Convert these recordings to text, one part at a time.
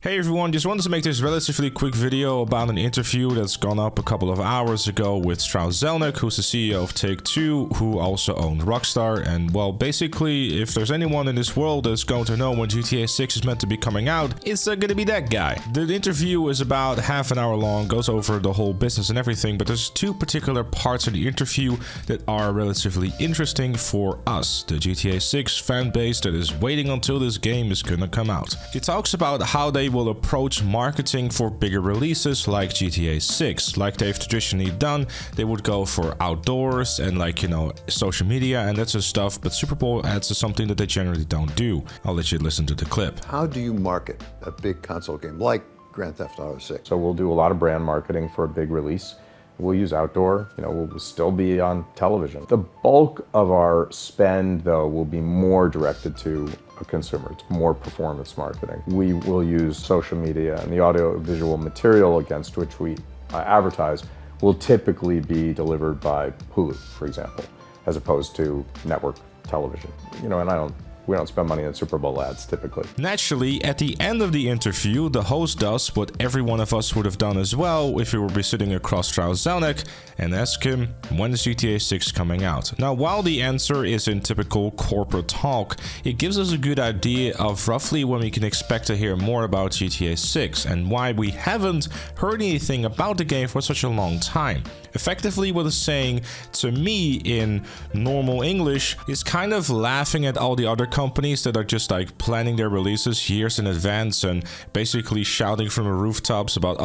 Hey everyone, just wanted to make this relatively quick video about an interview that's gone up a couple of hours ago with Strauss Zelnick, who's the CEO of Take-Two, who also owned Rockstar. And well, basically, if there's anyone in this world that's going to know when GTA 6 is meant to be coming out, it's gonna be that guy. The interview is about half an hour long, goes over the whole business and everything, but there's two particular parts of the interview that are relatively interesting for us, the GTA 6 fan base that is waiting until this game is gonna come out. It talks about how they will approach marketing for bigger releases like GTA 6. Like they've traditionally done, they would go for outdoors and social media and that sort of stuff, but Super Bowl ads is something that they generally don't do. I'll let you listen to the clip. How do you market a big console game like Grand Theft Auto 6? So we'll do a lot of brand marketing for a big release. We'll use outdoor, we'll still be on television. The bulk of our spend, though, will be more directed to a consumer. It's more performance marketing. We will use social media, and the audio-visual material against which we advertise will typically be delivered by Hulu, for example, as opposed to network television. We don't spend money on Super Bowl ads typically. Naturally, at the end of the interview, the host does what every one of us would have done as well if we were be sitting across Strauss Zelnick and ask him, when is GTA 6 coming out? Now, while the answer is in typical corporate talk, it gives us a good idea of roughly when we can expect to hear more about GTA 6 and why we haven't heard anything about the game for such a long time. Effectively, what it's saying to me in normal English is kind of laughing at all the other companies that are just planning their releases years in advance and basically shouting from the rooftops about,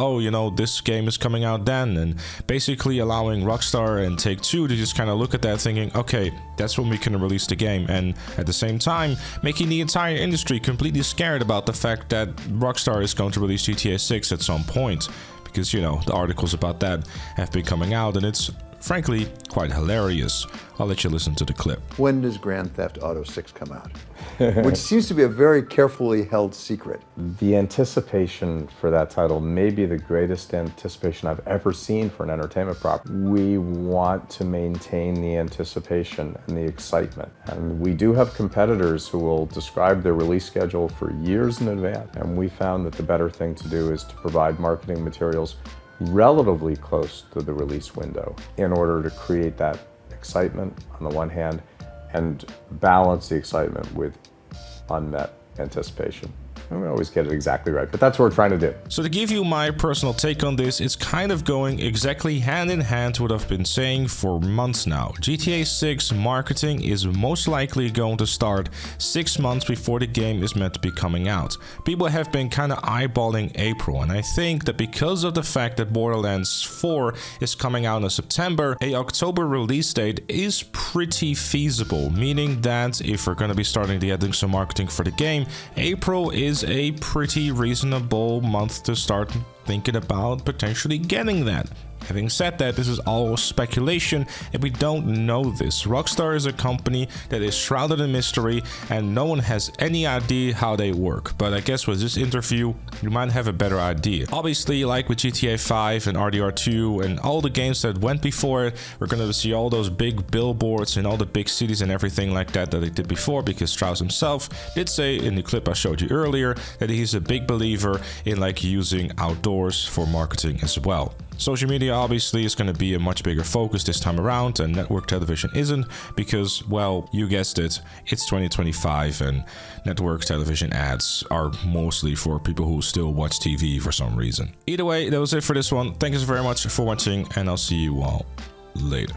this game is coming out then, and basically allowing Rockstar and Take-Two to just kind of look at that thinking, okay, that's when we can release the game, and at the same time making the entire industry completely scared about the fact that Rockstar is going to release GTA 6 at some point. Because, the articles about that have been coming out and it's frankly quite hilarious. I'll let you listen to the clip. When does Grand Theft Auto 6 come out? Which seems to be a very carefully held secret. The anticipation for that title may be the greatest anticipation I've ever seen for an entertainment property. We want to maintain the anticipation and the excitement. And we do have competitors who will describe their release schedule for years in advance. And we found that the better thing to do is to provide marketing materials relatively close to the release window in order to create that excitement on the one hand and balance the excitement with unmet anticipation. I don't always get it exactly right, but that's what we're trying to do. So to give you my personal take on this, it's kind of going exactly hand in hand with what I've been saying for months now. GTA 6 marketing is most likely going to start 6 months before the game is meant to be coming out. People have been kind of eyeballing April, and I think that because of the fact that Borderlands 4 is coming out in September, a October release date is pretty feasible, meaning that if we're going to be starting to adding some marketing for the game, April is a pretty reasonable month to start thinking about potentially getting that. Having said that, this is all speculation and we don't know this. Rockstar is a company that is shrouded in mystery and no one has any idea how they work. But I guess with this interview, you might have a better idea. Obviously, like with GTA 5 and RDR2 and all the games that went before it, we're going to see all those big billboards in all the big cities and everything like that they did before, because Strauss himself did say in the clip I showed you earlier that he's a big believer in using outdoors for marketing as well. Social media obviously is going to be a much bigger focus this time around, and network television isn't because, well, you guessed it, it's 2025 and network television ads are mostly for people who still watch TV for some reason. Either way, that was it for this one. Thank you so very much for watching and I'll see you all later.